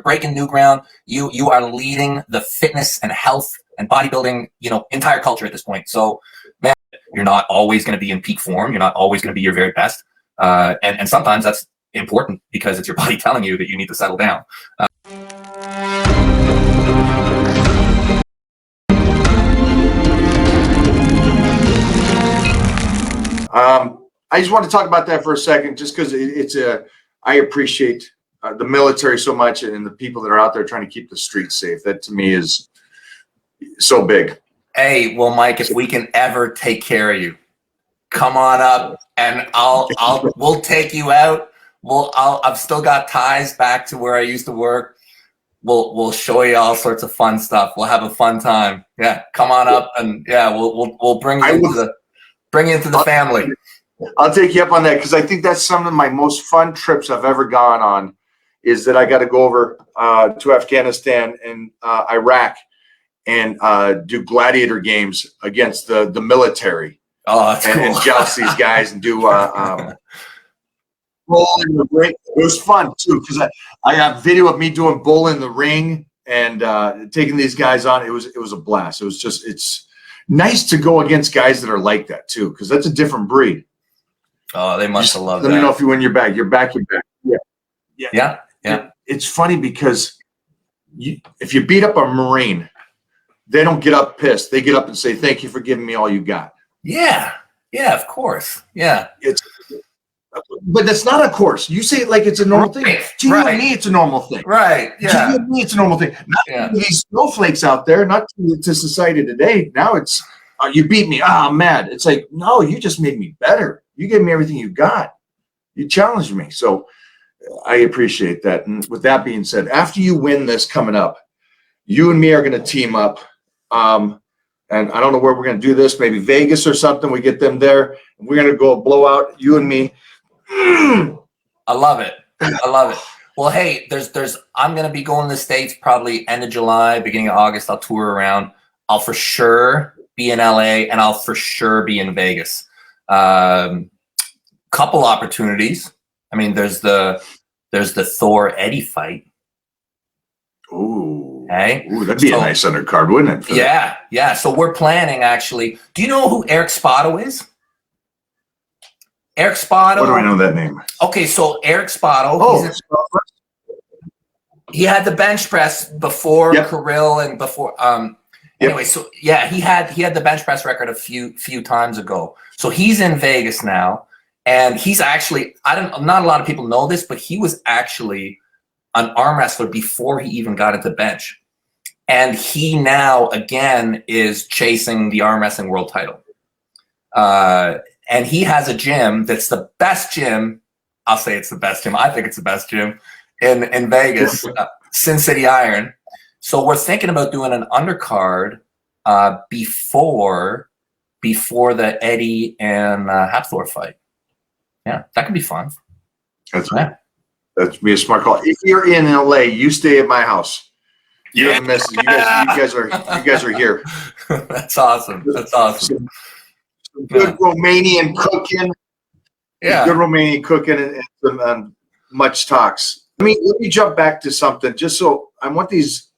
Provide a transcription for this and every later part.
breaking new ground. You are leading the fitness and health and bodybuilding, entire culture at this point. So, man, you're not always going to be in peak form. You're not always going to be your very best. And sometimes that's important because it's your body telling you that you need to settle down. I just want to talk about that for a second, just because I appreciate the military so much and the people that are out there trying to keep the streets safe. That to me is so big. Hey, well, Mike, if we can ever take care of you, come on up and we'll take you out. I've still got ties back to where I used to work. We'll show you all sorts of fun stuff. We'll have a fun time. Yeah, come on up and we'll bring you into the family. I'll take you up on that, because I think that's some of my most fun trips I've ever gone on, is that I got to go over to Afghanistan and Iraq and do gladiator games against the military. Oh, that's cool. And joust these guys and do roll in the ring. It was fun too, because I have video of me doing bull in the ring and taking these guys on. It was a blast. It's nice to go against guys that are like that too, because that's a different breed. Oh, they must have loved that. Let me know if you win your back. You're back. Yeah. It's funny because if you beat up a Marine, they don't get up pissed. They get up and say, "Thank you for giving me all you got." Yeah, of course. Yeah. But that's not a course. You say it like it's a normal thing. To you and me, it's a normal thing. Right. Yeah. To you and me, it's a normal thing. Not these snowflakes out there, not to society today. Now it's, you beat me. I'm mad. It's like, no, you just made me better. You gave me everything you got. You challenged me. So I appreciate that. And with that being said, after you win this coming up, you and me are going to team up. And I don't know where we're going to do this. Maybe Vegas or something. We get them there. And we're going to go blow out, you and me. I love it. Well, hey, I'm going to be going to the States probably end of July, beginning of August. I'll tour around. I'll for sure be in LA, and I'll for sure be in Vegas. Couple opportunities. I mean, there's the Thor Eddie fight. Ooh. Hey? Ooh, that'd be a nice undercard, wouldn't it? Yeah. So we're planning, actually. Do you know who Eric Spoto is? Eric Spoto. What do I know that name? Okay, so Eric Spoto. He had the bench press before Kirill and before. Anyway, so yeah, he had the bench press record a few times ago. So he's in Vegas now, and he's actually not a lot of people know this, but he was actually an arm wrestler before he even got into bench, and he now again is chasing the arm wrestling world title. And he has a gym that's the best gym. I'll say it's the best gym. I think it's the best gym in Vegas, Sin City Iron. So we're thinking about doing an undercard before the Eddie and Hafthor fight. Yeah, that could be fun. That'd be a smart call. If you're in LA, you stay at my house. You don't miss it. You guys are here. That's awesome. Some good Romanian cooking. Yeah, good Romanian cooking and some much talks. Let me jump back to something, just so I want these.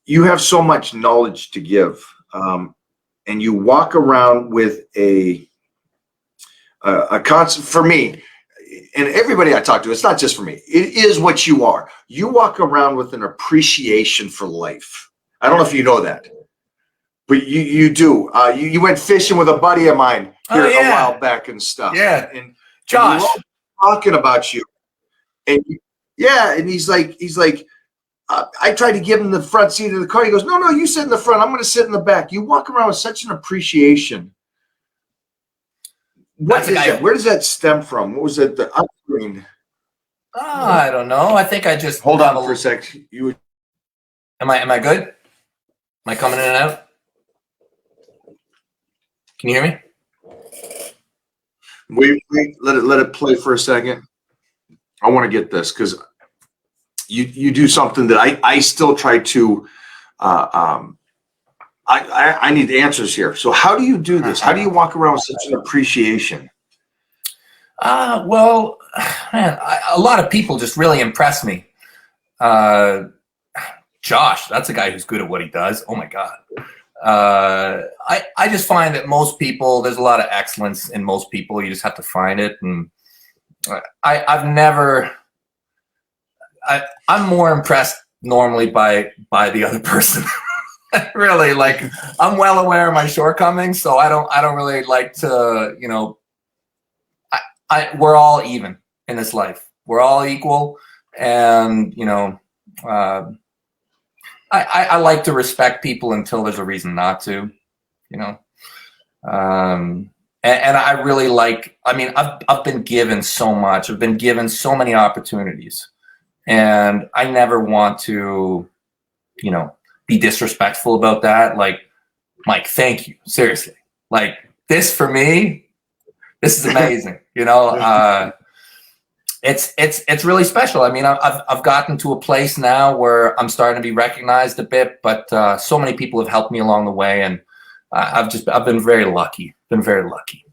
You have so much knowledge to give, and you walk around with a concept. For me, and everybody I talk to, it's not just for me. It is what you are. You walk around with an appreciation for life. I don't know if you know that, but you do. You went fishing with a buddy of mine here a while back and stuff. Yeah, and Josh, and talking about you, and and he's like. I tried to give him the front seat of the car. He goes, no, you sit in the front. I'm going to sit in the back. You walk around with such an appreciation. What is that? Where does that stem from? What was it? The upbringing? I don't know. I think I just hold on for a sec. Am I good? Am I coming in and out? Can you hear me? Wait. Let it play for a second. I want to get this because. You do something that I still try to I need answers here. So how do you do this? How do you walk around with such an appreciation? Well, man, a lot of people just really impress me. Josh, that's a guy who's good at what he does. Oh my God. I just find that most people, there's a lot of excellence in most people. You just have to find it. And I'm more impressed normally by the other person. Really, like, I'm well aware of my shortcomings, so I don't really like to, we're all even in this life. We're all equal, and I like to respect people until there's a reason not to, and I really like. I mean, I've been given so much. I've been given so many opportunities, and I never want to, be disrespectful about that. Like, Mike, thank you. Seriously, like, this for me, this is amazing. It's really special. I mean, I've gotten to a place now where I'm starting to be recognized a bit, but so many people have helped me along the way, and I've been very lucky. Been very lucky.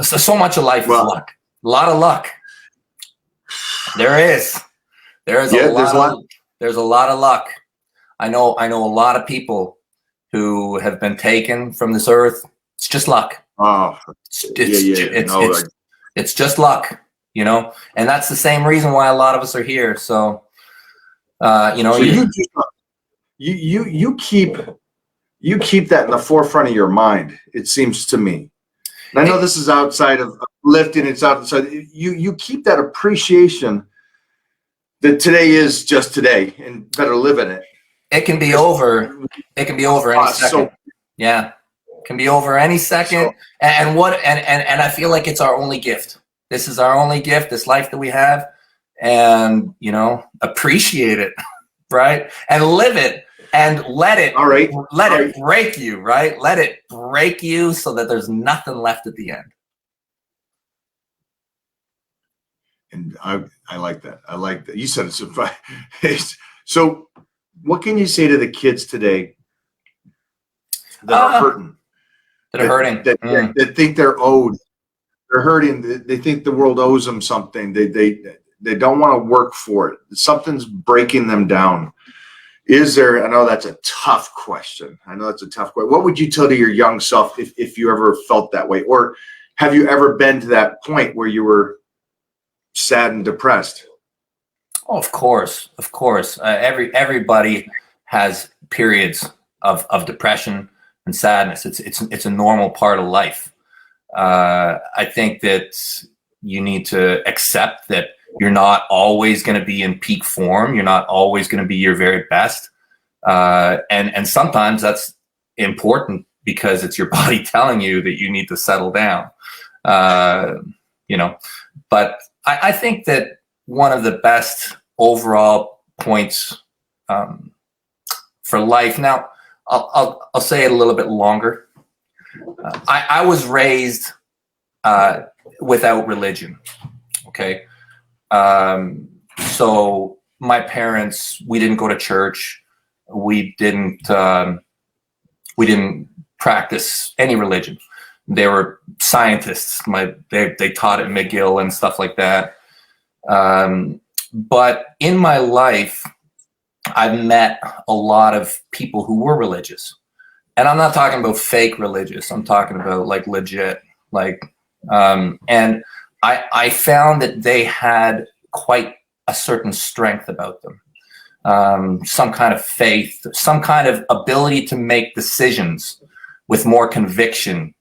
So much of life is luck. A lot of luck. There's a lot of luck. I know a lot of people who have been taken from this earth. It's just luck. Oh, it's just luck, and that's the same reason why a lot of us are here. So, you keep that in the forefront of your mind. It seems to me. And I know this is outside of lifting. It's outside. You keep that appreciation that today is just today, and better live in it. It can be over. It can be over any second. Yeah, it can be over any second. And I feel like it's our only gift. This is our only gift. This life that we have, and appreciate it, right? And live it, and let it break you, right? Let it break you so that there's nothing left at the end. And I like that. I like that. You said it's so. What can you say to the kids today that are hurting? That think they're owed. They're hurting. They think the world owes them something. They don't want to work for it. Something's breaking them down. Is there? I know that's a tough question. What would you tell to your young self if you ever felt that way, or have you ever been to that point where you were sad and depressed? Oh, of course. Everybody has periods of depression and sadness. It's a normal part of life. I think that you need to accept that you're not always going to be in peak form. You're not always going to be your very best. And sometimes that's important because it's your body telling you that you need to settle down. But I think that one of the best overall points for life. Now, I'll say it a little bit longer. I was raised without religion. Okay, so my parents, we didn't go to church. We didn't practice any religion. They were scientists. They taught at McGill and stuff like that. But in my life, I've met a lot of people who were religious, and I'm not talking about fake religious. I'm talking about like legit, and I found that they had quite a certain strength about them, some kind of faith, some kind of ability to make decisions with more conviction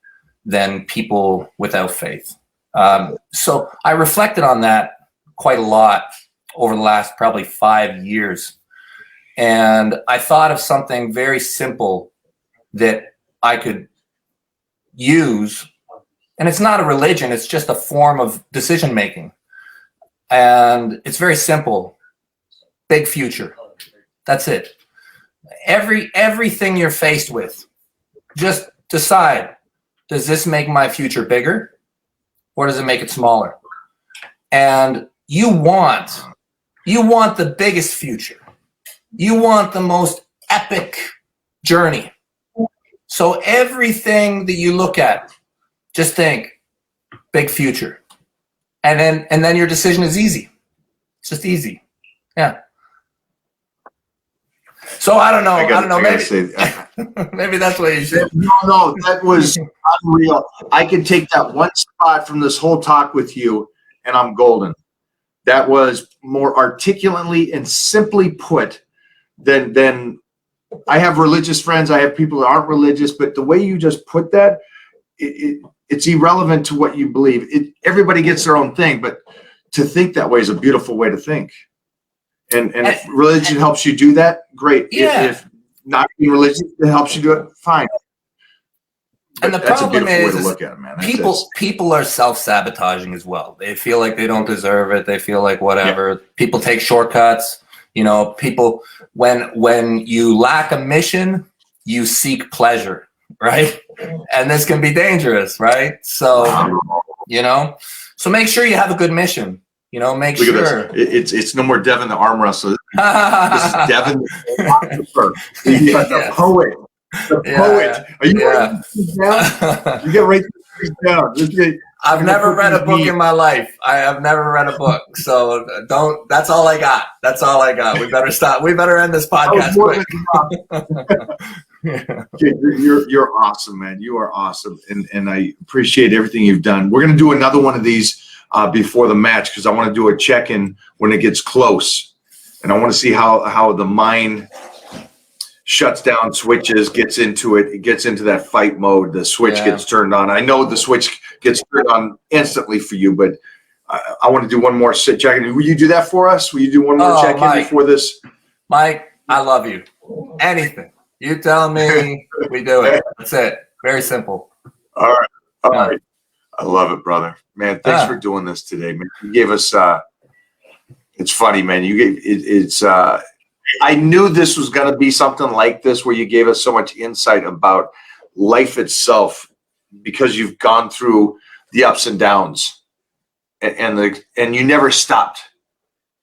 than people without faith. So I reflected on that quite a lot over the last probably 5 years. And I thought of something very simple that I could use. And it's not a religion, it's just a form of decision making. And it's very simple. Big future. That's it. Everything you're faced with, just decide, does this make my future bigger or does it make it smaller? And you want the biggest future. You want the most epic journey. So everything that you look at, just think big future. And then your decision is easy. It's just easy. Yeah. So I don't know. I don't know. gotta Maybe say, maybe that's what you should. no, that was unreal. I can take that one spot from this whole talk with you, and I'm golden. That was more articulately and simply put than I have religious friends. I have people that aren't religious, but the way you just put that, it's irrelevant to what you believe. Everybody gets their own thing, but to think that way is a beautiful way to think. And if religion helps you do that, great. Yeah. If not being religious, it helps you do it, fine. And the That's a problem beautiful way is to look at it, man. people are self-sabotaging as well. They feel like they don't deserve it. They feel like whatever. Yeah. People take shortcuts. You know, people when you lack a mission, you seek pleasure, right? And this can be dangerous, right? So, you know, so make sure you have a good mission. You know, make Look sure. At this. It's no more Devin the arm wrestler. This is Devin the poet. The poet. Are you writing these down? You get right these down. I've never read a book in my life. I have never read a book. So don't. That's all I got. That's all I got. We better stop. We better end this podcast quick. You're awesome, man. You are awesome, and I appreciate everything you've done. We're gonna do another one of these before the match because I want to do a check-in when it gets close, and I want to see how the mind shuts down, switches, gets into it. It gets into that fight mode. The switch gets turned on. I know the switch gets turned on instantly for you, but I want to do one more check-in. Will you do that for us? Will you do one more check-in before this? Mike, I love you. Anything. You tell me, we do it. That's it. Very simple. All right. All right. I love it, brother. Man, thanks for doing this today, man. You gave us it's funny, man. You gave it's I knew this was gonna be something like this where you gave us so much insight about life itself because you've gone through the ups and downs and you never stopped.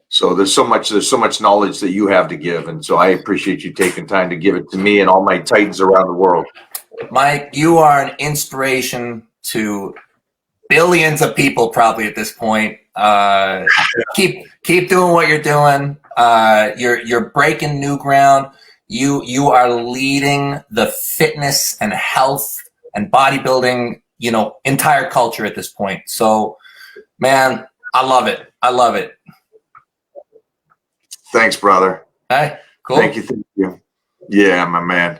So there's so much knowledge that you have to give, and so I appreciate you taking time to give it to me and all my Titans around the world. Mike, you are an inspiration to billions of people probably at this point. Keep doing what you're doing. You're breaking new ground. You are leading the fitness and health and bodybuilding, you know, entire culture at this point. So, man, I love it. I love it. Thanks, brother. Hey, cool. Thank you. Yeah, my man.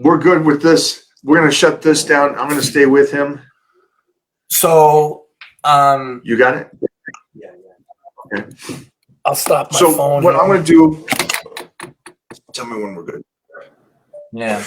We're good with this. We're gonna shut this down. I'm gonna stay with him. So, you got it? Yeah. Okay. I'll stop my phone. So what I'm gonna do? Tell me when we're good. Yeah.